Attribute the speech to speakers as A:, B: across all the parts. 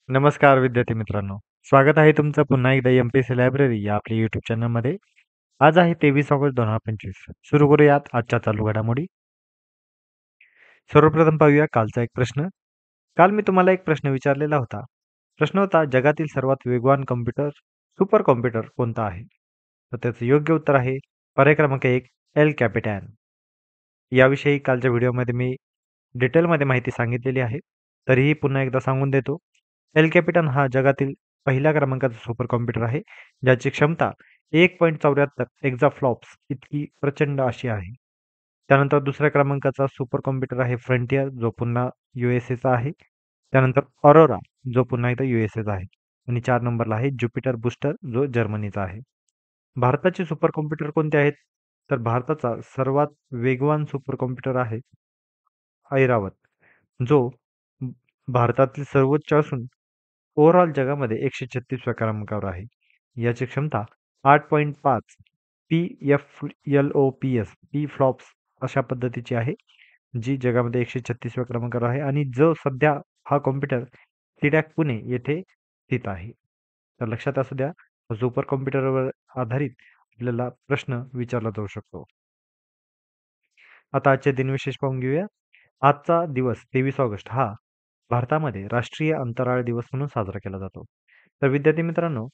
A: नमस्कार विद्यार्थी मित्रांनो. स्वागत आहे तुमचं पुन्हा एकदा एम-पी-एस-सी लायब्ररी या आपल्या YouTube चॅनलमध्ये. आज आहे 23 ऑगस्ट 2025. सुरू करूयात आजच्या चालू घडामोडी. सर्वप्रथम पाहूया कालचा एक प्रश्न. काल मी तुम्हाला एक प्रश्न विचारलेला होता. प्रश्न होता जगातील सर्वात वेगवान सुपर कॉम्प्युटर कोणता आहे? तर त्याचं योग्य उत्तर आहे पर्याय क्रमांक 1 एल कॅपिटॅन. याविषयी कालच्या व्हिडिओमध्ये मी डिटेलमध्ये माहिती सांगितलेली आहे. तरीही पुन्हा एकदा सांगून देतो. एल कॅपिटन हा जगातील पहिल्या क्रमांकाचा सुपर कॉम्प्युटर आहे, ज्याची क्षमता 1.74 एक्झाफ्लॉप्स इतकी प्रचंड अशी आहे. त्यानंतर दुसऱ्या क्रमांकाचा सुपर कॉम्प्युटर आहे फ्रंटियर, जो पुन्हा चा आहे. त्यानंतर ऑरोरा, जो पुन्हा एकदा चा आहे. आणि 4 नंबरला आहे ज्युपिटर बूस्टर, जो जर्मनीचा आहे. भारताचे सुपर कॉम्प्युटर कोणते आहेत? तर भारताचा सर्वात वेगवान सुपर कॉम्प्युटर आहे ऐरावत, जो भ भारतातील सर्वोच्च असून ओव्हरऑल जगामध्ये 136व्या क्रमांकावर आहे. याची क्षमता 8.5 पी फ्लॉप्स अशा पद्धतीची आहे, जी जगामध्ये 136व्या क्रमांकावर आहे आणि जो सध्या हा कॉम्प्युटर सीडॅक पुणे येथे स्थित आहे. तर लक्षात असू द्या, सुपर कॉम्प्युटरवर आधारित आपल्याला प्रश्न विचारला जाऊ शकतो. आता आजचे दिनविशेष पाहून घेऊया. आजचा दिवस 23 ऑगस्ट हा भारतामध्ये राष्ट्रीय अंतराळ दिवस म्हणून साजरा केला जातो. तर विद्यार्थी मित्रांनो,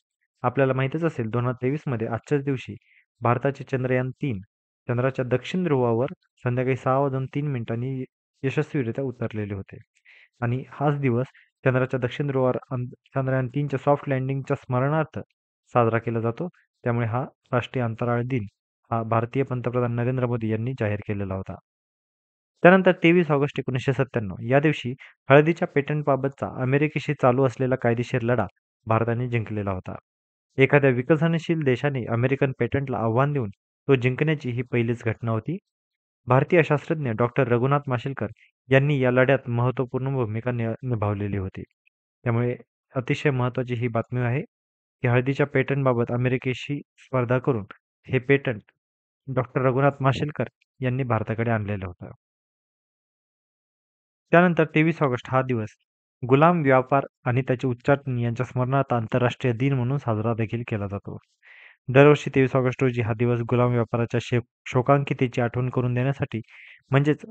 A: आपल्याला माहितीच असेल 2023 मध्ये आजच्याच दिवशी भारताचे चंद्रयान-3 चंद्राच्या दक्षिण ध्रुवावर संध्याकाळी 6:03 यशस्वीरित्या उतरलेले होते. आणि हाच दिवस चंद्राच्या दक्षिण ध्रुवावर चंद्रयान-3च्या सॉफ्ट लँडिंगच्या स्मरणार्थ साजरा केला जातो. त्यामुळे हा राष्ट्रीय अंतराळ दिन हा भारतीय पंतप्रधान नरेंद्र मोदी यांनी जाहीर केलेला होता. त्यानंतर 23 ऑगस्ट 1997 या दिवशी हळदीच्या पेटंटबाबतचा अमेरिकेशी चालू असलेला कायदेशीर लढा भारताने जिंकलेला होता. एखाद्या विकसनशील देशाने अमेरिकन पेटंटला आव्हान देऊन तो जिंकण्याची ही पहिलीच घटना होती. भारतीय शास्त्रज्ञ डॉक्टर रघुनाथ माशेलकर यांनी या लढ्यात महत्त्वपूर्ण भूमिका निभावलेली होती. त्यामुळे अतिशय महत्त्वाची ही बातमी आहे की हळदीच्या पेटंटबाबत अमेरिकेशी स्पर्धा करून हे पेटंट डॉक्टर रघुनाथ माशेलकर यांनी भारताकडे आणलेलं होतं. त्यानंतर 23 ऑगस्ट हा दिवस गुलाम व्यापार आणि त्याचे उच्चाटन यांच्या स्मरणार्थ आंतरराष्ट्रीय दिन म्हणून साजरा देखील केला जातो. दरवर्षी 23 ऑगस्ट रोजी हा दिवस गुलाम व्यापाराच्या शोकांतिकेची आठवण करून देण्यासाठी म्हणजेच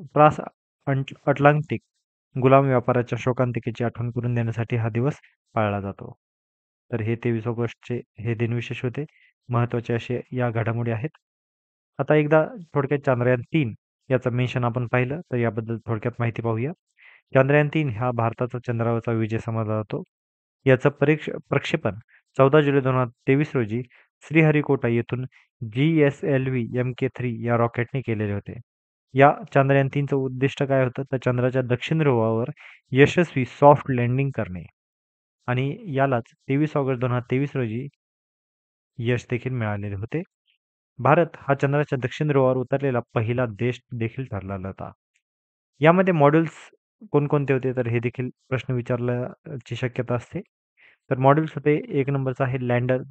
A: अटलांटिक गुलाम व्यापाराच्या शोकांतिकेची आठवण करून देण्यासाठी हा दिवस पाळला जातो. तर हे 23 ऑगस्टचे हे दिनविशेष होते. महत्त्वाचे असे या घडामोडी आहेत. आता एकदा थोडक्यात चंद्रयान-3 याचं मेन्शन आपण पाहिलं, तर याबद्दल थोडक्यात माहिती पाहूया. चंद्रयान-3 हा भारताचा चंद्रावरचा विजय समजला जातो. याचं प्रक्षेपण 14 जुलै 2023 रोजी श्रीहरिकोटा येथून GSLV Mk3 या रॉकेटने केलेले होते. या चंद्रयान-3चं उद्दिष्ट काय होतं? तर चंद्राच्या दक्षिण ध्रुवावर यशस्वी सॉफ्ट लँडिंग करणे आणि यालाच 23 ऑगस्ट 2023 रोजी यश देखील मिळालेले होते. भारत हा चंद्राच्या दक्षिण ध्रुवावर उतरलेला पहिला देश देखील ठरलेला होता. यामध्ये मॉड्यूल्स कोणकोणते होते? तर हे देखील प्रश्न विचारण्याची शक्यता असते. तर मॉड्यूल्स होते, 1 नंबरचा आहे लँडर.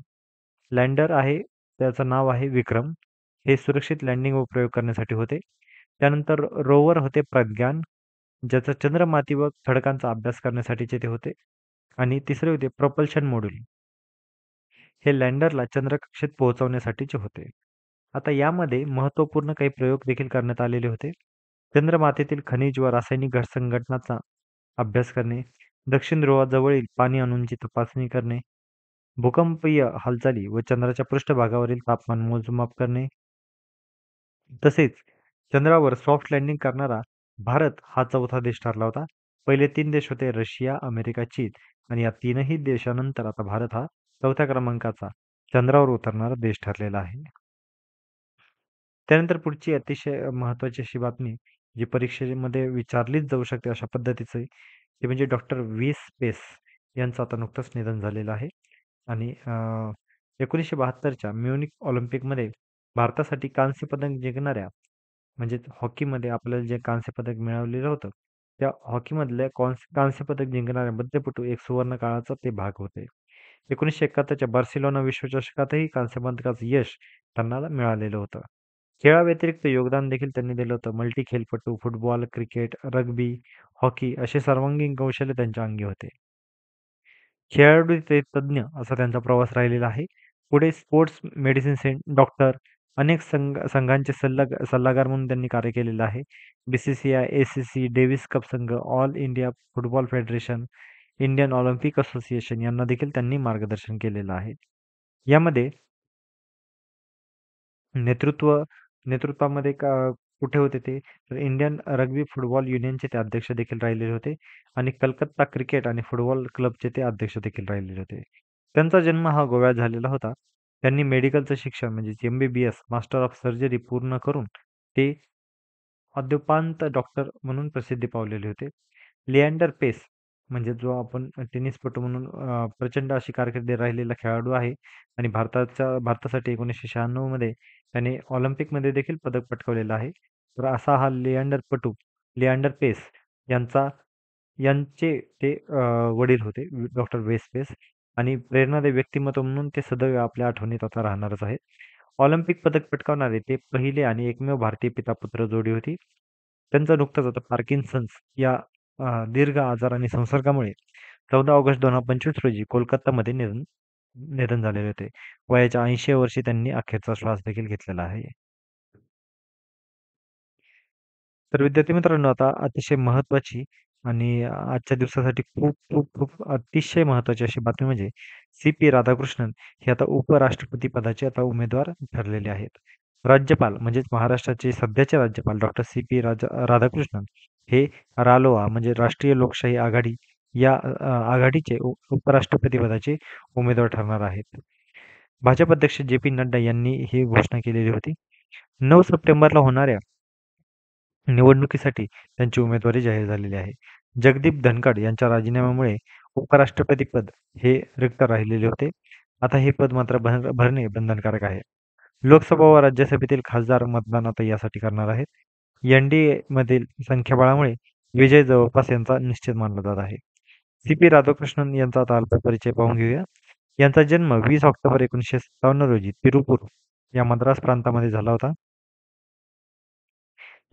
A: लँडर आहे, त्याचं नाव आहे विक्रम. हे सुरक्षित लँडिंग व प्रयोग करण्यासाठी होते. त्यानंतर रोवर होते प्रज्ञान, ज्याचा चंद्रमाती व खडकांचा अभ्यास करण्यासाठीचे ते होते. आणि तिसरे होते प्रपल्शन मॉड्यूल. हे लँडरला चंद्रकक्षेत पोहोचवण्यासाठीचे होते. आता यामध्ये महत्त्वपूर्ण काही प्रयोग देखील करण्यात आलेले होते. चंद्रमातेतील खनिज व रासायनिक घटसंघटनाचा अभ्यास करणे, दक्षिण ध्रुवाजवळील पाणी अणूंची तपासणी करणे, भूकंपीय हालचाली व चंद्राच्या पृष्ठभागावरील तापमान मोजमाप करणे, तसेच चंद्रावर सॉफ्ट लँडिंग करणारा भारत हा चौथा देश ठरला होता. पहिले 3 देश होते रशिया, अमेरिका, चीन आणि या तीनही देशानंतर आता भारत हा चौथ्या क्रमांकाचा चंद्रावर उतरणारा देश ठरलेला आहे. त्यानंतर पुढची अतिशय महत्त्वाची अशी बातमी, जी परीक्षेमध्ये विचारलीच जाऊ शकते अशा पद्धतीचं आहे, ते म्हणजे डॉक्टर व्ही. स्पेस यांचं आता नुकतंच निधन झालेलं आहे. आणि 1972च्या म्युनिक ऑलिम्पिकमध्ये भारतासाठी कांस्य पदक जिंकणाऱ्या म्हणजेच हॉकीमध्ये आपल्याला जे कांस्य पदक मिळवलेलं होतं, त्या हॉकीमधल्या कांस्य पदक जिंकणाऱ्या मध्यपटू एक सुवर्ण काळाचा ते भाग होते. 1971च्या बार्सिलोना विश्वचषकातही कांस्य पदकाचं यश त्यांना मिळालेलं होतं. खेळाव्यतिरिक्त योगदान देखील त्यांनी दिलं होतं. मल्टी खेळपटू, फुटबॉल, क्रिकेट, रग्बी, हॉकी असे सर्वांगीण कौशल्य त्यांच्या अंगी होते. खेळाडू ते तज्ञ असा त्यांचा प्रवास राहिलेला आहे. पुढे स्पोर्ट्स मेडिसिन डॉक्टर, अनेक संघांचे सल्लागार म्हणून त्यांनी कार्य केलेलं आहे. BCCI, ACC, डेव्हिस कप संघ, all India football federation, Indian Olympic association यांना देखील त्यांनी मार्गदर्शन केलेलं आहे. यामध्ये नेतृत्व नेतृत्वामध्ये कुठे होते ते? तर इंडियन रग्बी फुटबॉल युनियनचे ते अध्यक्ष देखील राहिलेले होते आणि कलकत्ता क्रिकेट आणि फुटबॉल क्लबचे ते अध्यक्ष देखील राहिलेले होते. त्यांचा जन्म हा गोव्यात झालेला होता. त्यांनी मेडिकलचं शिक्षण म्हणजे MBBS मास्टर ऑफ सर्जरी पूर्ण करून ते अद्योपांत डॉक्टर म्हणून प्रसिद्धी पावलेले होते. लिएंडर पेस म्हणजे जो आपण टेनिसपटू म्हणून प्रचंड अशी कारकीर्द राहिलेला खेळाडू आहे आणि भारतासाठी 1996 मध्ये त्याने ऑलिम्पिकमध्ये देखील पदक पटकावलेलं आहे. तर असा हा लिएंडर पेस यांचा यांचे ते वडील होते डॉक्टर वेस पेस आणि प्रेरणादायी व्यक्तिमत्व म्हणून ते सदैव आपल्या आठवणीत आता राहणारच आहेत. ऑलिम्पिक पदक पटकावणारे ते पहिले आणि एकमेव भारतीय पिता-पुत्र जोडी होती. त्यांचं नुकतंच आता पार्किन्सन्स या दीर्घ आजार आणि संसर्गामुळे 14 ऑगस्ट 2025 रोजी कोलकातामध्ये निधन झालेले होते. वयाच्या 80व्या वर्षी त्यांनी अखेरचा श्वास देखील घेतलेला आहे. तर विद्यार्थी मित्रांनो, आता अतिशय महत्त्वाची आणि आजच्या दिवसासाठी खूप, खूप, खूप अतिशय महत्त्वाची अशी बातमी म्हणजे CP राधाकृष्णन हे आता उपराष्ट्रपती पदाचे आता उमेदवार ठरलेले आहेत. राज्यपाल म्हणजेच महाराष्ट्राचे सध्याचे राज्यपाल डॉक्टर CP राधाकृष्णन हे रालोआ म्हणजे राष्ट्रीय लोकशाही आघाडी या आघाडीचे उपराष्ट्रपती पदाचे उमेदवार ठरणार आहेत. भाजप अध्यक्ष JP नड्डा यांनी ही घोषणा केलेली होती. 9 सप्टेंबरला होणाऱ्या निवडणुकीसाठी त्यांची उमेदवारी जाहीर झालेली आहे. जगदीप धनखड यांच्या राजीनाम्यामुळे उपराष्ट्रपती पद हे रिक्त राहिलेले होते. आता हे पद मात्र भरणे बंधनकारक आहे. लोकसभा व राज्यसभेतील खासदार मतदान आता यासाठी करणार आहेत. NDA मधील संख्याबळामुळे विजय जवळपास यांचा निश्चित मानला जात आहे. CP राधाकृष्णन यांचा आता अल्प परिचय पाहून घेऊया. यांचा जन्म 20 ऑक्टोबर 1957 रोजी तिरुपूर या मद्रास प्रांतामध्ये झाला होता.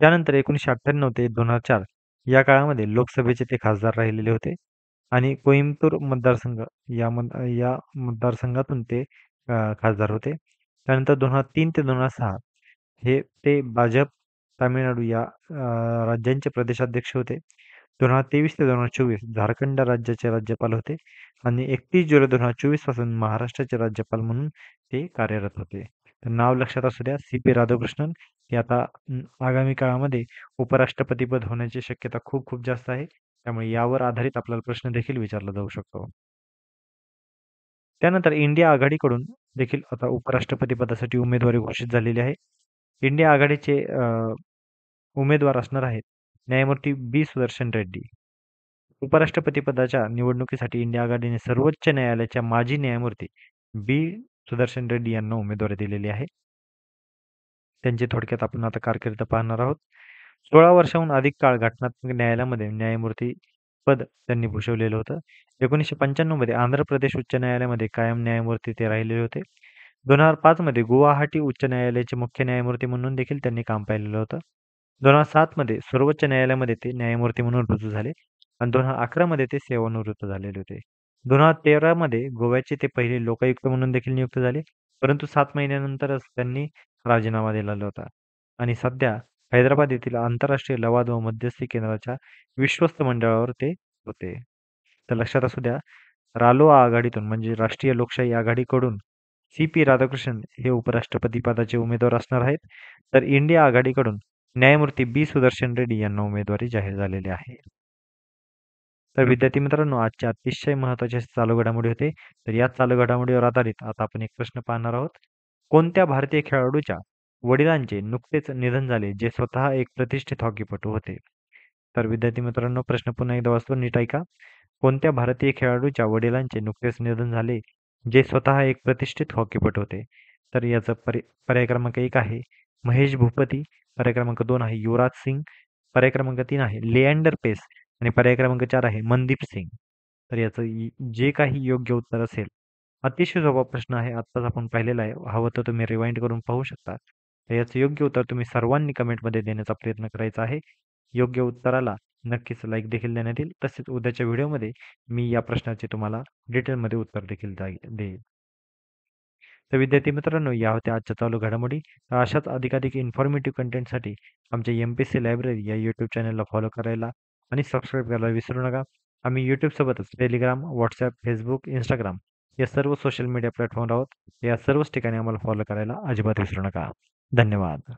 A: त्यानंतर 1998 ते 2004 या काळामध्ये लोकसभेचे ते खासदार राहिलेले होते आणि कोइंबतूर मतदारसंघ या मतदारसंघातून ते खासदार होते. त्यानंतर 2003 ते 2006 हे ते भाजप तामिळनाडू या राज्यांचे प्रदेशाध्यक्ष होते. 2023 ते 2024 झारखंड राज्याचे राज्यपाल होते आणि 31 जुलै 2024 पासून महाराष्ट्राचे राज्यपाल म्हणून ते कार्यरत होते. तर नाव लक्षात असू द्या, CP राधाकृष्णन हे आता आगामी काळामध्ये उपराष्ट्रपतीपद होण्याची शक्यता खूप खूप जास्त आहे. त्यामुळे यावर आधारित आपल्याला प्रश्न देखील विचारला जाऊ शकतो. त्यानंतर इंडिया आघाडीकडून देखील आता उपराष्ट्रपती पदासाठी उमेदवारी घोषित झालेली आहे. इंडिया आघाडीचे उमेदवार असणार आहेत न्यायमूर्ती B. सुदर्शन रेड्डी. उपराष्ट्रपती पदाच्या निवडणुकीसाठी इंडिया आघाडीने सर्वोच्च न्यायालयाच्या माजी न्यायमूर्ती B. सुदर्शन रेड्डी यांना उमेदवारी दिलेली आहे. त्यांची थोडक्यात आपण आता कारकीर्द पाहणार आहोत. 16 वर्षाहून अधिक काळ घटनात्मक न्यायालयामध्ये न्यायमूर्ती पद त्यांनी भूषवलेलं होतं. 1995 मध्ये आंध्र प्रदेश उच्च न्यायालयामध्ये कायम न्यायमूर्ती ते राहिलेले होते. 2005 मध्ये गुवाहाटी उच्च न्यायालयाचे मुख्य न्यायमूर्ती म्हणून देखील त्यांनी काम पाहिलेलं होतं. 2007 मध्ये सर्वोच्च न्यायालयामध्ये ते न्यायमूर्ती म्हणून रुजू झाले आणि 2011 मध्ये ते सेवानिवृत्त झालेले होते. 2013 मध्ये गोव्याचे ते पहिले लोकायुक्त म्हणून देखील नियुक्त झाले, परंतु 7 महिन्यानंतरच त्यांनी राजीनामा दिलेला होता आणि सध्या हैदराबाद येथील आंतरराष्ट्रीय लवाद व मध्यस्थी केंद्राच्या विश्वस्त मंडळावर ते होते. तर लक्षात असू द्या, रालोआ आघाडीतून म्हणजे राष्ट्रीय लोकशाही आघाडीकडून CP राधाकृष्णन हे उपराष्ट्रपती पदाचे उमेदवार असणार आहेत. तर इंडिया आघाडीकडून न्यायमूर्ती B. सुदर्शन रेड्डी यांना उमेदवारी जाहीर झालेली आहे. तर विद्यार्थी मित्रांनो, आजच्या अतिशय महत्त्वाचे चालू घडामोडी होते. तर या चालू घडामोडीवर आधारित आता आपण एक प्रश्न पाहणार आहोत. कोणत्या भारतीय खेळाडूच्या वडिलांचे नुकतेच निधन झाले, जे स्वतः एक प्रतिष्ठित हॉकीपटू होते? तर विद्यार्थी मित्रांनो, प्रश्न पुन्हा एकदा वाचतो, नीट ऐका. कोणत्या भारतीय खेळाडूच्या वडिलांचे नुकतेच निधन झाले, जे स्वतः एक प्रतिष्ठित हॉकीपटू होते? तर याचा पर्याय क्रमांक 1 आहे महेश भूपती, पर्याय क्रमांक 2 आहे युवराज सिंग, पर्याय क्रमांक 3 आहे लिएंडर पेस आणि पर्याय क्रमांक 4 आहे मनदीप सिंग. तर याचं जे काही योग्य उत्तर असेल, अतिशय सोपा प्रश्न आहे. आत्ताच आपण पाहिलेला आहे. हवं तर तुम्ही रिवाइंड करून पाहू शकता. तर याचं योग्य उत्तर तुम्ही सर्वांनी कमेंटमध्ये देण्याचा प्रयत्न करायचा आहे. योग्य उत्तराला नक्कीच लाईक देखील देण्यात येईल. तसेच उद्याच्या व्हिडिओमध्ये मी या प्रश्नाचे तुम्हाला डिटेलमध्ये उत्तर देखील देईल. तर विद्यार्थी मित्रांनो, या होत्या आजच्या चालू घडामोडी. अशाच अधिकाधिक इन्फॉर्मेटिव्ह कंटेंटसाठी आमच्या एम-पी-एस-सी लायब्ररी या यूट्यूब चॅनलला फॉलो करायला आणि सबस्क्राईब करायला विसरू नका. आम्ही यूट्यूबसोबतच टेलिग्राम, WhatsApp, Facebook, Instagram या सर्व सोशल मीडिया प्लॅटफॉर्मवर आहोत. या सर्वच ठिकाणी आम्हाला फॉलो करायला अजिबात विसरू नका. धन्यवाद.